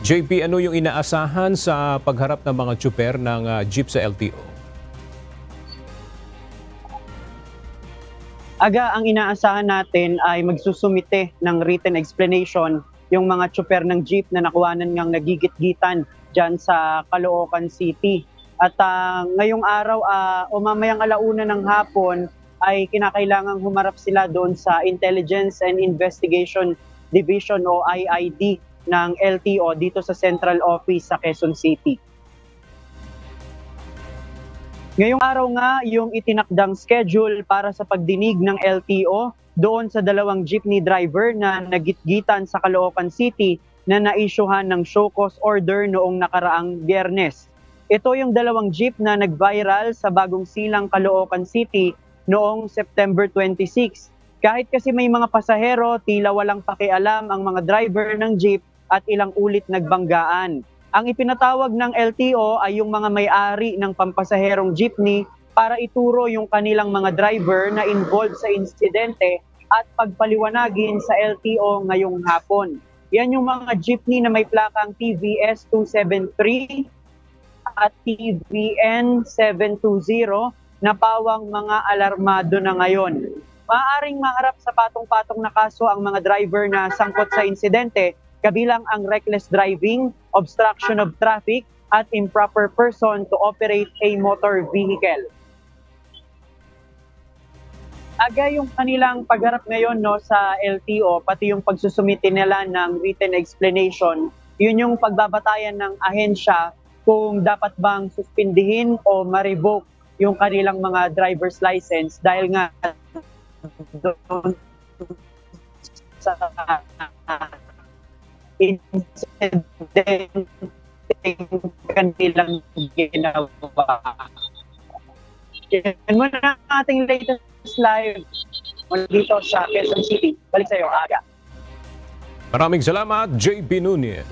JP, ano yung inaasahan sa pagharap ng mga tsuper ng jeep sa LTO? Ang inaasahan natin ay magsusumite ng written explanation yung mga tsuper ng jeep na nakuhanan ngang nagigit-gitan dyan sa Caloocan City. At ngayong araw o mamayang alauna ng hapon ay kinakailangang humarap sila doon sa Intelligence and Investigation Division o IID ng LTO dito sa Central Office sa Quezon City. Ngayong araw nga yung itinakdang schedule para sa pagdinig ng LTO doon sa dalawang jeepney driver na nagitgitan sa Caloocan City na naisyuhan ng show cause order noong nakaraang Biyernes. Ito yung dalawang jeep na nag-viral sa Bagong Silang, Caloocan City noong September 26. Kahit kasi may mga pasahero, tila walang pakialam ang mga driver ng jeep at ilang ulit nagbanggaan. Ang ipinatawag ng LTO ay yung mga may-ari ng pampasaherong jeepney para ituro yung kanilang mga driver na involved sa insidente at pagpaliwanagin sa LTO ngayong hapon. Yan yung mga jeepney na may plakang TVS 273 at TVN 720 na pawang mga alarmado na ngayon. Maaaring maharap sa patong-patong na kaso ang mga driver na sangkot sa insidente, kabilang ang reckless driving, obstruction of traffic, at improper person to operate a motor vehicle. Yung kanilang pagharap ngayon sa LTO, pati yung pagsusumite nila ng written explanation, yun yung pagbabatayan ng ahensya kung dapat bang suspindihin o ma-revoke yung kanilang mga driver's license dahil nga doon sa incident kanilang ginawa. Yan muna ang ating latest live dito sa Quezon City. Balik sa iyo, Aga. Maraming salamat, JP Nunez.